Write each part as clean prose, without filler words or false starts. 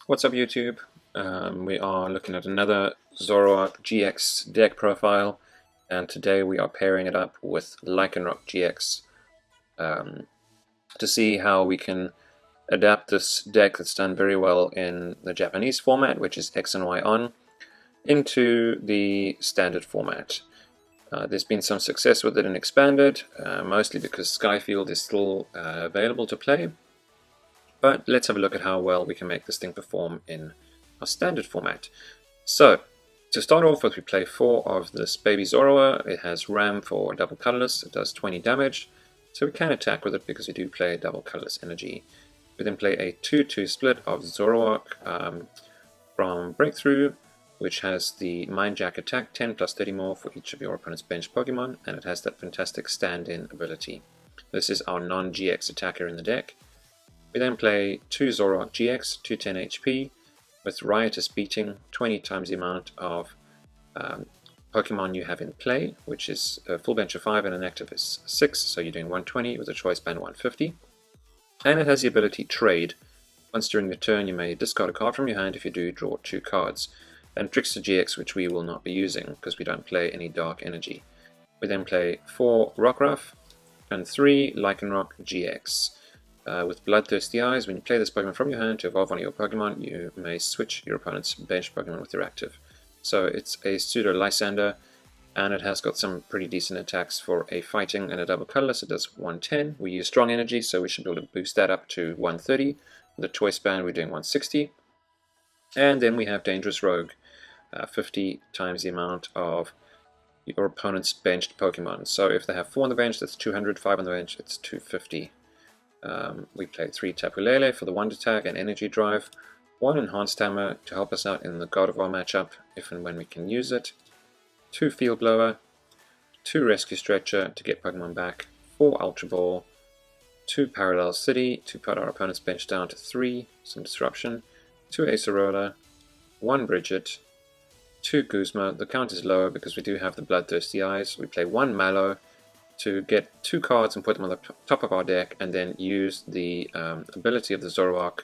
What's up YouTube? We are looking at another Zoroark GX deck profile, and today we are pairing it up with Lycanroc GX to see how we can adapt this deck that's done very well in the Japanese format, which is X and Y on, into the standard format. There's been some success with it in Expanded, mostly because Skyfield is still available to play. But let's have a look at how well we can make this thing perform in our standard format. So, to start off with, we play 4 of this baby Zoroark. It has Ram for double colorless, it does 20 damage, so we can attack with it because we do play double colorless energy. We then play a 2-2 split of Zoroark from Breakthrough, which has the Mind Jack attack, 10 plus 30 more for each of your opponent's bench Pokemon, and it has that fantastic stand-in ability. This is our non-GX attacker in the deck. We then play 2 Zoroark GX, 210 HP, with Riotous Beating, 20 times the amount of Pokemon you have in play, which is a full bench of 5 and an active is 6, so you're doing 120 with a choice band 150. And it has the ability Trade. Once during the turn you may discard a card from your hand. If you do, draw 2 cards. And Trickster GX, which we will not be using because we don't play any Dark Energy. We then play 4 Rockruff and 3 Lycanroc GX. With Bloodthirsty Eyes, when you play this Pokemon from your hand to evolve one of your Pokemon, you may switch your opponent's bench Pokemon with your active. So it's a pseudo Lysander, and it has got some pretty decent attacks for a fighting and a double colorless. It does 110. We use strong energy, so we should be able to boost that up to 130. With the choice band, we're doing 160. And then we have Dangerous Rogue, 50 times the amount of your opponent's benched Pokemon. So if they have 4 on the bench, that's 200, 5 on the bench, it's 250. We play 3 Tapu Lele for the Wonder Tag and Energy Drive, 1 Enhanced Hammer to help us out in the God of War matchup if and when we can use it, 2 Field Blower, 2 Rescue Stretcher to get Pokemon back, 4 Ultra Ball, 2 Parallel City to put our opponent's bench down to 3, some disruption, 2 Acerola, 1 Bridget, 2 Guzma. The count is lower because we do have the Bloodthirsty Eyes. We play 1 Mallow to get 2 cards and put them on the top of our deck, and then use the ability of the Zoroark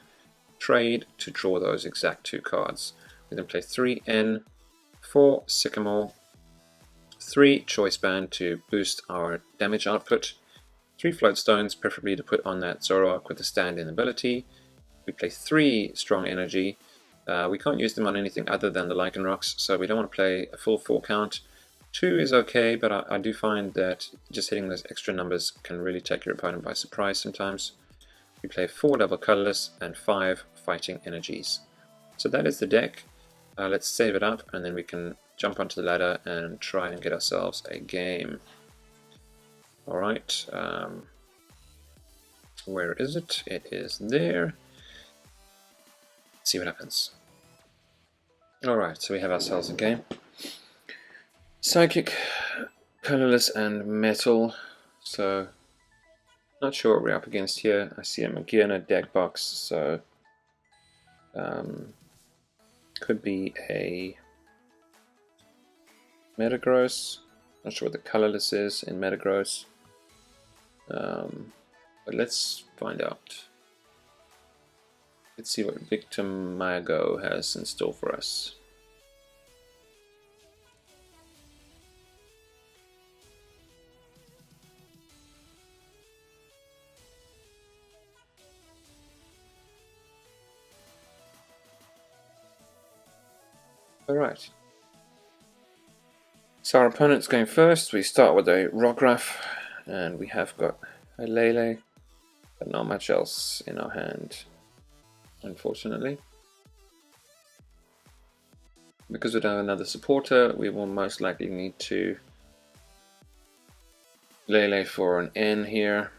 Trade to draw those exact 2 cards. We then play 3 N, 4 Sycamore, 3 Choice Band to boost our damage output, 3 Floatstones, preferably to put on that Zoroark with the stand-in ability. We play 3 Strong Energy. We can't use them on anything other than the Lycanrocs, so we don't want to play a full 4 count. 2 is okay, but I do find that just hitting those extra numbers can really take your opponent by surprise sometimes. We play 4 double colorless and 5 fighting energies. So that is the deck. Let's save it up and then we can jump onto the ladder and try and get ourselves a game. Alright, where is it? It is there. Let's see what happens. Alright, so we have ourselves a game. Psychic, colorless, and metal. So, not sure what we're up against here. I see a Magearna deck box, so could be a Metagross. Not sure what the colorless is in Metagross, but let's find out. Let's see what Victor Mago has in store for us. Alright, so our opponent's going first. We start with a Rockruff, and we have got a Lele, but not much else in our hand, unfortunately. Because we don't have another supporter, we will most likely need to Lele for an N here.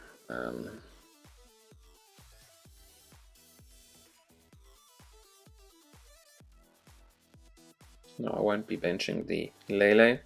No, I won't be benching the Lele.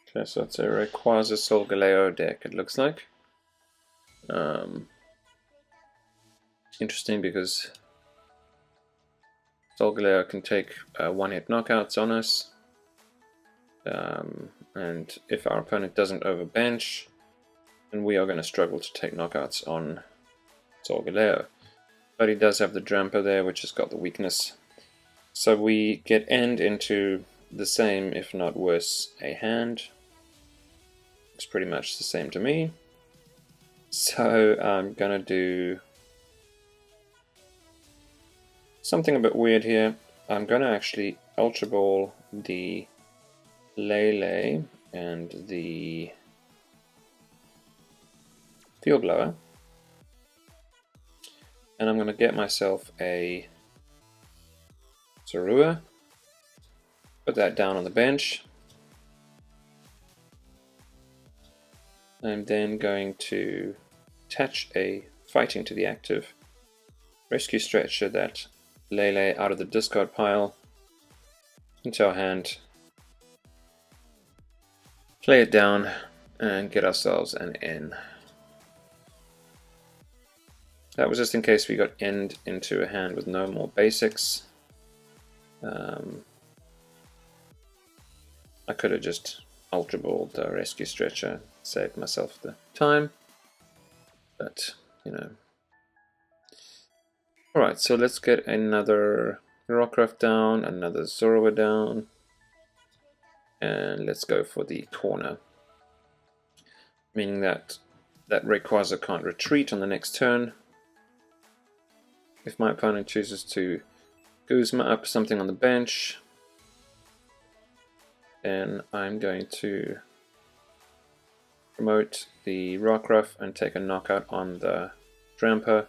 Okay, so it's a Rayquaza Solgaleo deck, it looks like. Interesting because Solgaleo can take one-hit knockouts on us, and if our opponent doesn't overbench, then we are going to struggle to take knockouts on Solgaleo. But he does have the Drampa there, which has got the weakness. So we get end into the same, if not worse, a hand. It's pretty much the same to me. So I'm going to do something a bit weird here. I'm going to actually Ultra Ball the Lele and the Field Blower. And I'm going to get myself a Zoroark, put that down on the bench. I'm then going to attach a Fighting to the active, Rescue Stretcher that Lele out of the discard pile into our hand, play it down, and get ourselves an N. That was just in case we got end into a hand with no more basics. I could have just Ultra Balled the Rescue Stretcher, saved myself the time, but you know. Alright, so let's get another Rockruff down, another Zoroark down, and let's go for the corner. Meaning that Rayquaza can't retreat on the next turn. If my opponent chooses to Guzma up something on the bench, then I'm going to promote the Rockruff and take a knockout on the Drampa.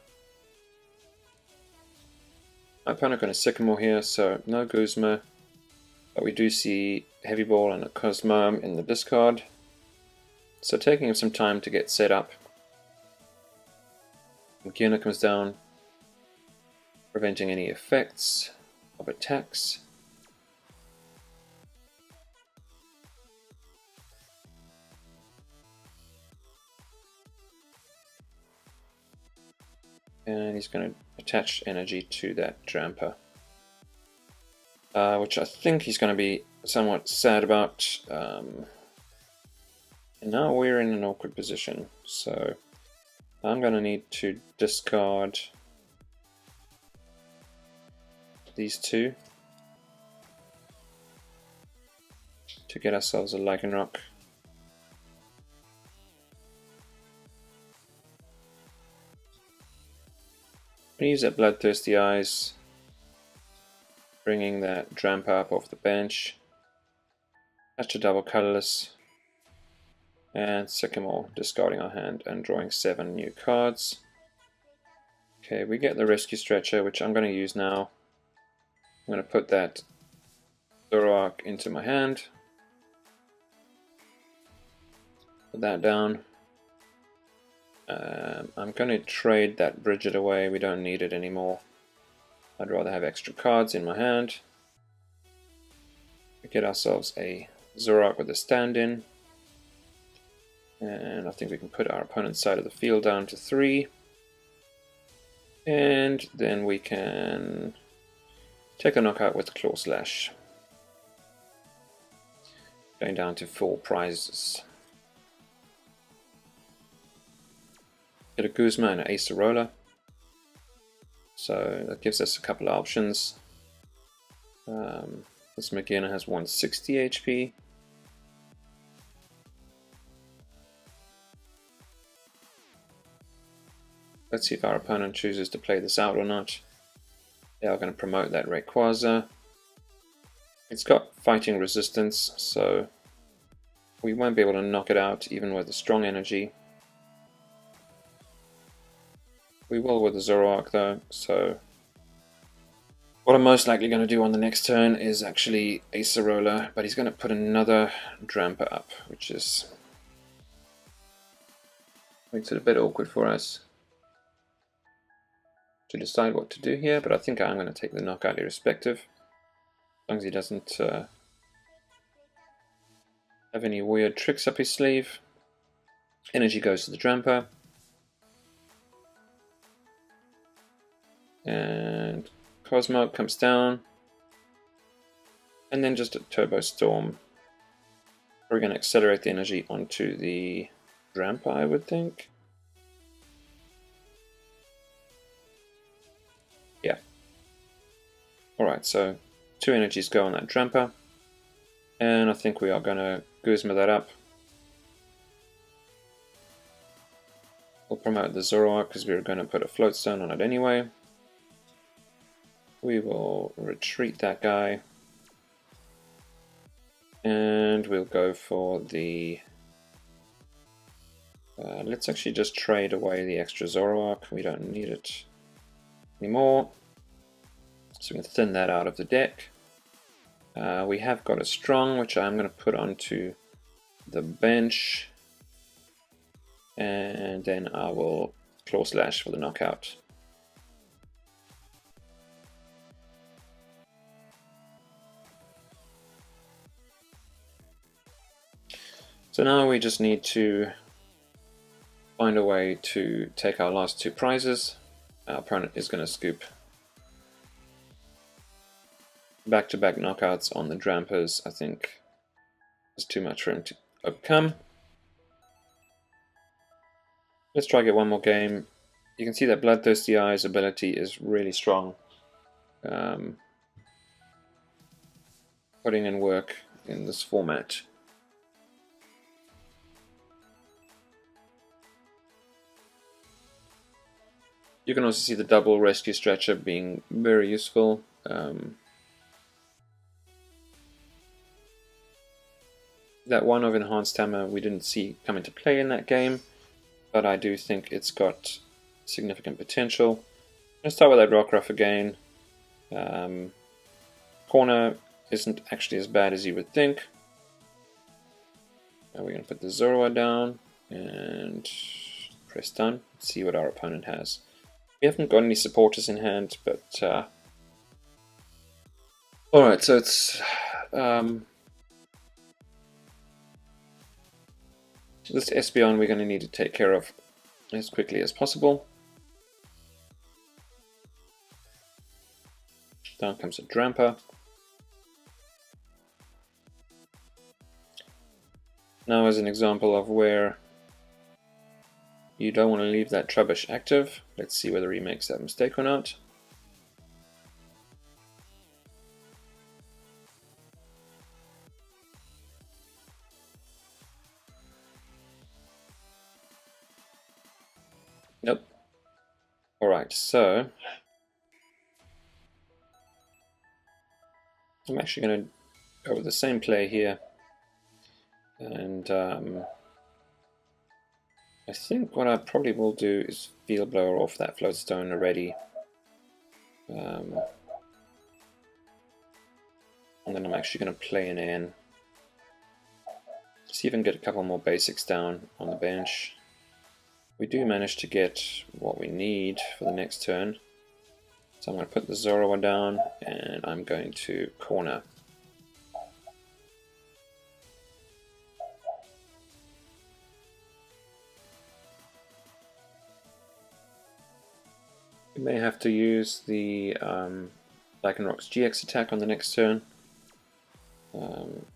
My opponent got a Sycamore here, so no Guzma, but we do see Heavy Ball and a Cosmo in the discard. So taking him some time to get set up. Gina comes down, preventing any effects of attacks. And he's going to attach energy to that Drampa, which I think he's going to be somewhat sad about. And now we're in an awkward position, so I'm going to need to discard these two to get ourselves a Lycanroc. Use that Bloodthirsty Eyes, bringing that Drampa up off the bench, attach a double colorless, and Sycamore, discarding our hand and drawing 7 new cards. Okay, we get the Rescue Stretcher, which I'm going to use now. I'm going to put that Zoroark into my hand, put that down. I'm going to trade that Bridget away, we don't need it anymore. I'd rather have extra cards in my hand. We get ourselves a Zoroark with a stand-in. And I think we can put our opponent's side of the field down to 3. And then we can take a knockout with Claw Slash. Going down to 4 prizes. Get a Guzma and an Acerola. So that gives us a couple of options. This Magina has 160 HP. Let's see if our opponent chooses to play this out or not. They are going to promote that Rayquaza. It's got fighting resistance, so we won't be able to knock it out even with a strong energy. We will with the Zoroark though, so what I'm most likely going to do on the next turn is actually Acerola, but he's going to put another Drampa up, which makes it a bit awkward for us to decide what to do here, but I think I'm going to take the knockout irrespective, as long as he doesn't have any weird tricks up his sleeve. Energy goes to the Drampa. And Cosmo comes down. And then just a Turbo Storm. We're going to accelerate the energy onto the Drampa, I would think. Yeah. Alright, so 2 energies go on that Drampa. And I think we are going to Guzma that up. We'll promote the Zoroark because we were going to put a Float Stone on it anyway. We will retreat that guy. And we'll go for the... let's actually just trade away the extra Zoroark. We don't need it anymore. So we can thin that out of the deck. We have got a Strong, which I'm going to put onto the bench. And then I will Claw Slash for the knockout. So now we just need to find a way to take our last 2 prizes. Our opponent is going to scoop back-to-back knockouts on the Drampas. I think it's too much for him to overcome. Let's try get one more game. You can see that Bloodthirsty Eye's ability is really strong. Putting in work in this format. You can also see the double rescue stretcher being very useful. That one of Enhanced Hammer we didn't see come into play in that game, but I do think it's got significant potential. Let's start with that Rockruff again. Corner isn't actually as bad as you would think. Now we're going to put the Zoroark down and press done. See what our opponent has. We haven't got any supporters in hand, but alright, so it's this Espeon we're going to need to take care of as quickly as possible. Down comes a Drampa. Now as an example of where you don't want to leave that Trubbish active, let's see whether he makes that mistake or not. Nope. Alright, so I'm actually going to go with the same play here. And I think what I probably will do is Field Blower off that Float Stone already. And then I'm actually going to play an N. See if I can get a couple more basics down on the bench. We do manage to get what we need for the next turn. So I'm going to put the Zoroark down and I'm going to corner. We may have to use the Lycanroc GX attack on the next turn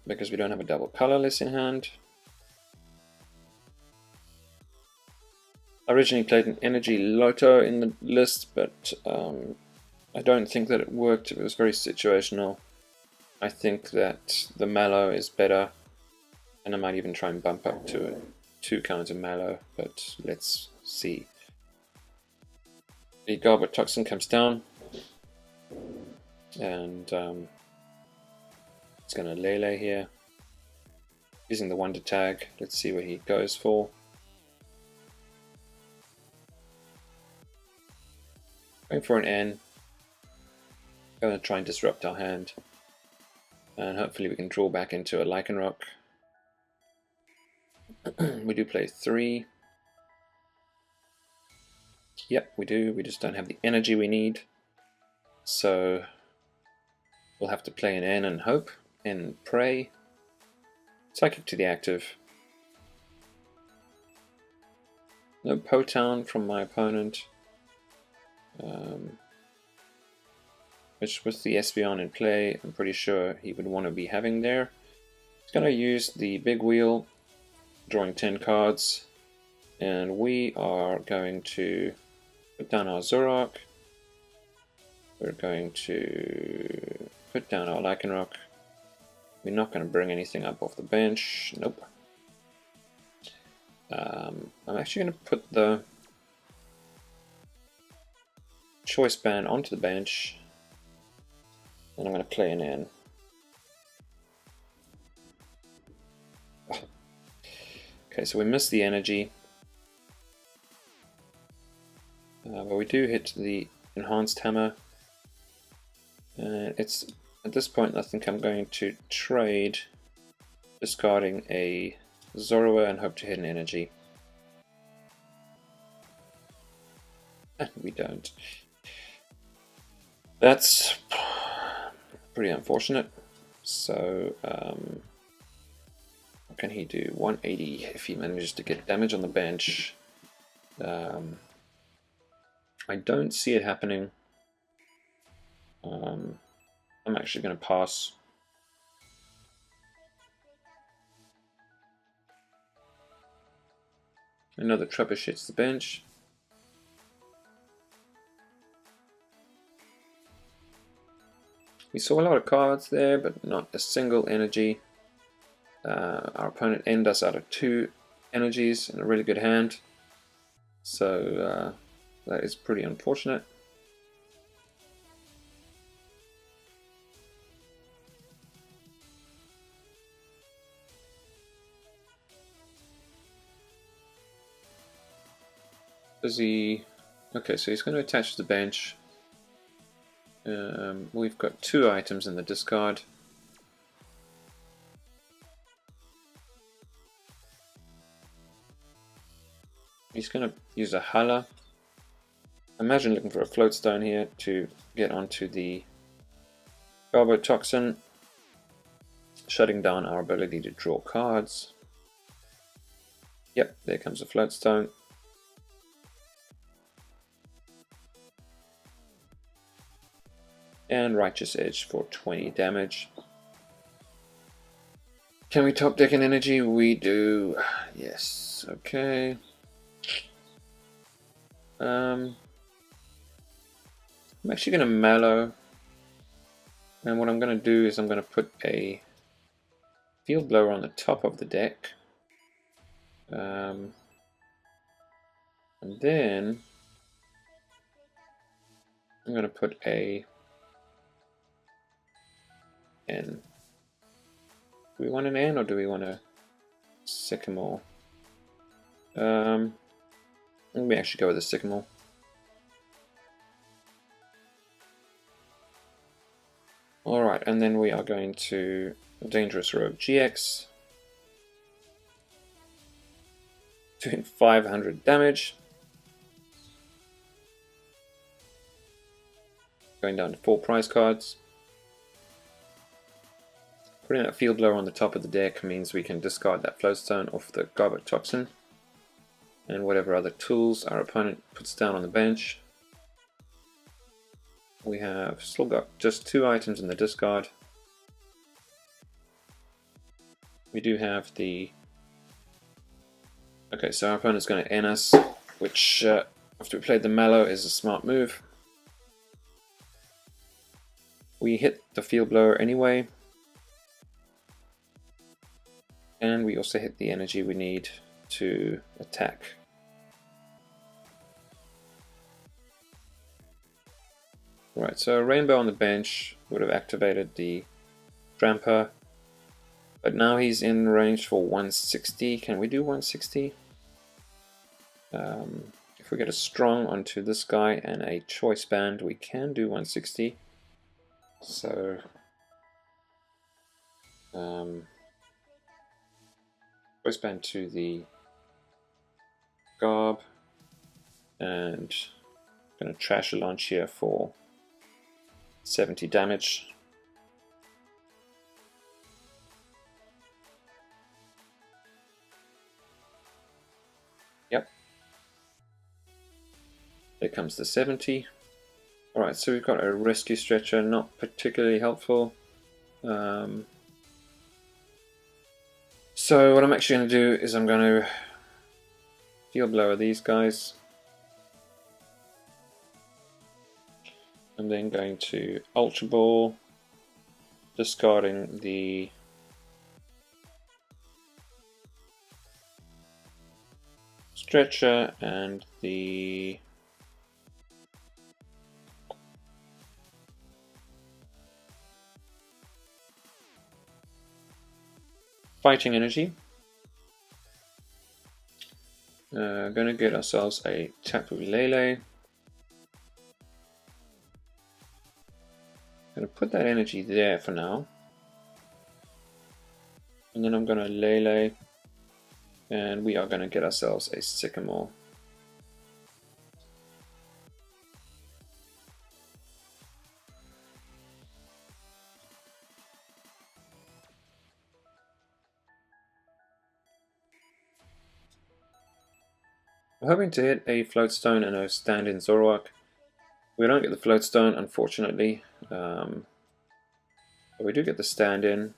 because we don't have a double colorless in hand. I originally played an Energy Loto in the list, but I don't think that it worked. It was very situational. I think that the Mallow is better, and I might even try and bump up to a 2-counter Mallow, but let's see. The Garbage Toxin comes down, and it's going to Lele here. Using the Wonder Tag, let's see what he goes for. Going for an N. Going to try and disrupt our hand. And hopefully we can draw back into a Lycanroc. We do play 3. Yep, we do. We just don't have the energy we need. So we'll have to play an N and hope and pray. Psychic to the active. No Potown from my opponent. which with the Espeon in play, I'm pretty sure he would want to be having there. He's going to use the big wheel, drawing 10 cards, and we are going to put down our Zoroark. We're going to put down our Lycanroc. We're not going to bring anything up off the bench. Nope. I'm actually going to put the choice band onto the bench, and I'm going to play an in. Okay, so we missed the energy, but we do hit the enhanced hammer, and it's at this point I think I'm going to trade, discarding a Zoroark and hope to hit an energy. And we don't. That's pretty unfortunate. So what can he do? 180 if he manages to get damage on the bench. I don't see it happening. I'm actually going to pass. Another Trubbish hits the bench. We saw a lot of cards there, but not a single energy. Our opponent ended us out of 2 energies in a really good hand. So that is pretty unfortunate. Does he... Okay, so he's going to attach to the bench. We've got 2 items in the discard. He's going to use a Hala. Imagine looking for a float stone here to get onto the Toxin, shutting down our ability to draw cards. Yep, there comes a float stone. And Righteous Edge for 20 damage. Can we top deck an energy? We do. Yes. Okay. I'm actually going to Mallow. And what I'm going to do is I'm going to put a Field Blower on the top of the deck. And then I'm going to put a N. Do we want an N or do we want a Sycamore? Let me actually go with a Sycamore. Alright, and then we are going to Dangerous Rogue GX. Doing 500 damage. Going down to 4 prize cards. Putting that Field Blower on the top of the deck means we can discard that Floatstone off the Garbage Toxin. And whatever other tools our opponent puts down on the bench. We have still got just 2 items in the discard. We do have the... Okay, so our opponent's going to N us, which after we played the Mallow is a smart move. We hit the Field Blower anyway. And we also hit the energy we need to attack. Right, so a Rainbow on the bench would have activated the Tramper, but now he's in range for 160. Can we do 160? If we get a Strong onto this guy and a Choice Band, we can do 160. So Choice Band to the Garb, and I'm going to trash a launch here for 70 damage. Yep. There comes the 70. Alright, so we've got a rescue stretcher, not particularly helpful. So what I'm actually going to do is I'm going to field blower these guys. I'm then going to Ultra Ball, discarding the stretcher and the fighting energy. Going to get ourselves a Tapu Lele. Going to put that energy there for now. And then I'm going to Lele. And we are going to get ourselves a Sycamore. I'm hoping to hit a Floatstone and a stand-in Zoroark. We don't get the Floatstone, unfortunately. But we do get the stand-in.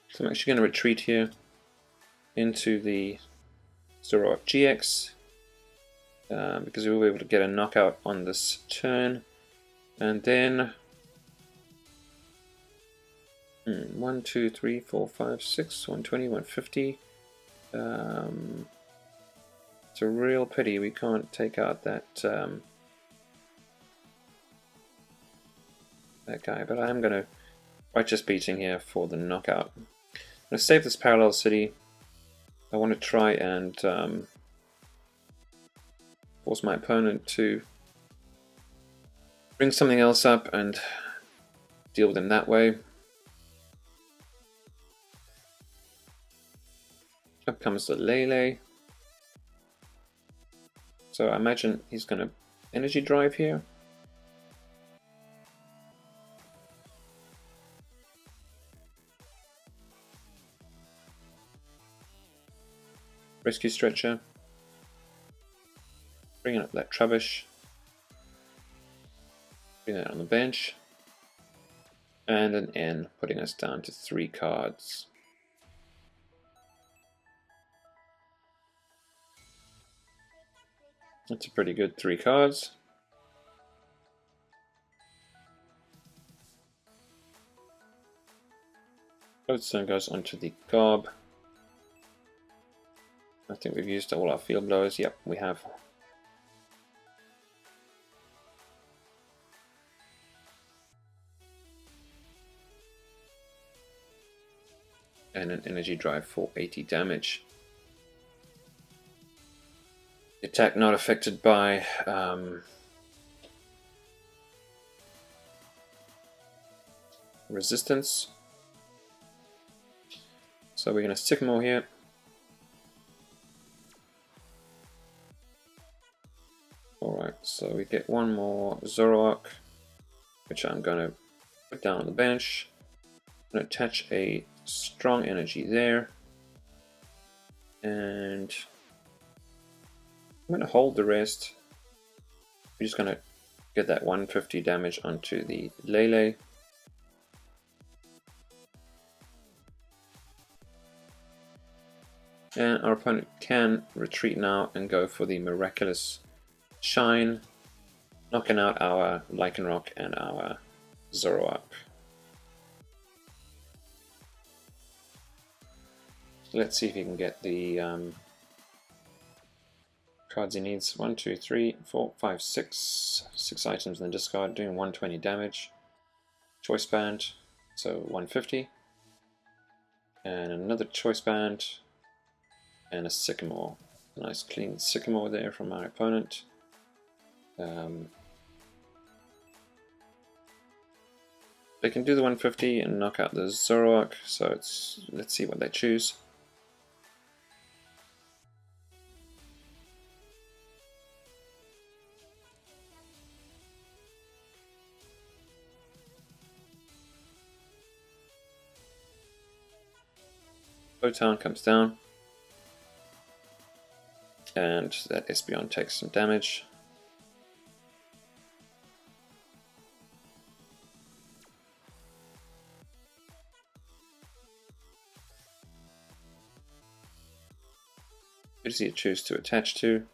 So I'm actually going to retreat here into the Zoroark GX because we will be able to get a knockout on this turn. And then 1, 2, 3, 4, 5, 6, 120, 150. It's a real pity we can't take out that that guy, but I am going to righteous beating here for the knockout. I'm going to save this Parallel City. I want to try and force my opponent to bring something else up and deal with him that way. Up comes the Lele. So I imagine he's going to energy drive here. Rescue Stretcher. Bringing up that Trubbish. Bring that on the bench. And an N, putting us down to 3 cards. That's a pretty good 3 cards. Floatstone goes onto the Gob. I think we've used all our field blowers. Yep, we have. And an energy drive for 80 damage. Attack not affected by resistance. So we're going to Sycamore here. Alright, so we get one more Zoroark, which I'm going to put down on the bench. I'm going to attach a strong energy there. And I'm going to hold the rest. We're just going to get that 150 damage onto the Lele. And our opponent can retreat now and go for the Miraculous Shine, knocking out our Lycanroc and our Zoroark. Let's see if he can get the cards he needs. 1, 2, 3, 4, 5, 6. 6 items in the discard, doing 120 damage. Choice Band, so 150. And another Choice Band. And a Sycamore. A nice clean Sycamore there from our opponent. They can do the 150 and knock out the Zoroark, so let's see what they choose. Photon comes down, and that Espeon takes some damage. Who does he choose to attach to?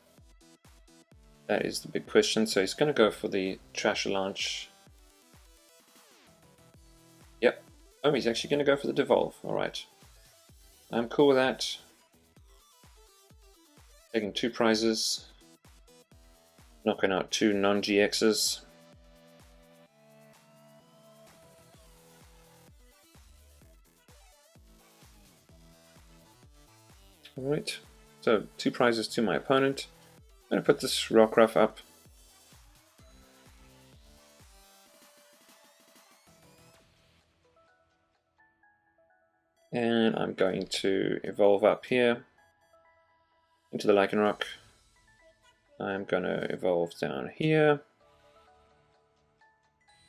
That is the big question. So he's going to go for the Trash Launch. Yep. Oh, he's actually going to go for the Devolve. Alright. I'm cool with that. Taking 2 prizes. Knocking out 2 non-GXs. Alright. So 2 prizes to my opponent. I'm going to put this Rockruff up. And I'm going to evolve up here into the Lycanroc. I'm going to evolve down here.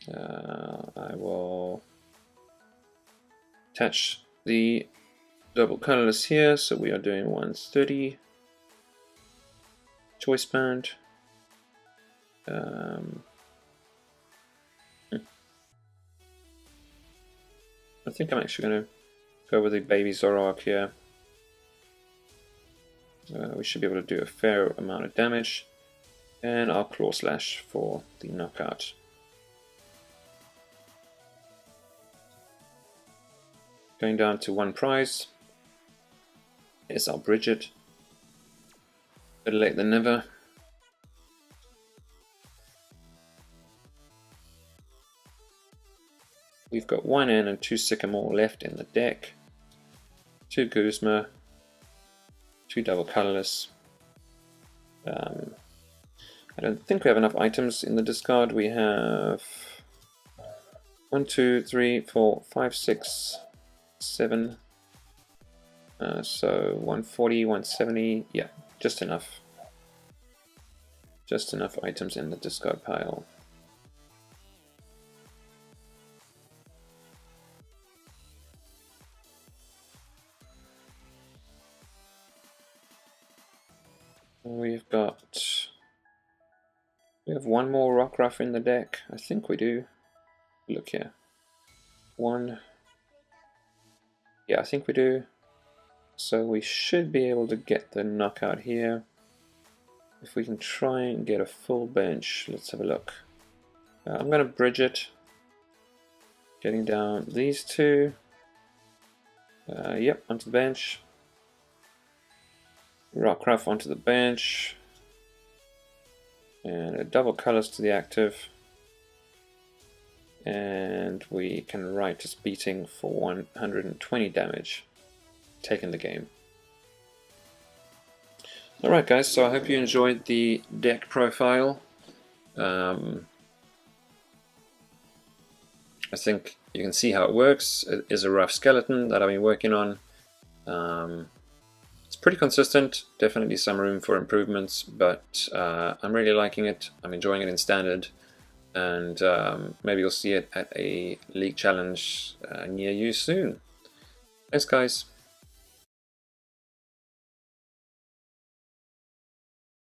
I will attach the double colorless here, so we are doing 130. Choice band. I think I'm actually going to go with the baby Zoroark here. We should be able to do a fair amount of damage, and I'll Claw Slash for the knockout. Going down to 1 prize. Yes, I'll bridge it. Better late than never. We've got 1 N and 2 Sycamore left in the deck. 2 Guzma. 2 double colorless. I don't think we have enough items in the discard. We have 1, 2, 3, 4, 5, 6, 7. So 140, 170. Yeah, just enough. Just enough items in the discard pile. We have 1 more Rockruff in the deck. I think we do. Look here. 1. Yeah, I think we do. So we should be able to get the knockout here. If we can try and get a full bench, let's have a look. I'm going to bridge it. Getting down these 2. Yep, onto the bench. Rockruff onto the bench. And a double colors to the active. And we can write as beating for 120 damage. Taking the game. Alright guys, so I hope you enjoyed the deck profile. I think you can see how it works. It is a rough skeleton that I've been working on. It's pretty consistent, definitely some room for improvements, but I'm really liking it. I'm enjoying it in standard, and maybe you'll see it at a League Challenge near you soon. Thanks guys.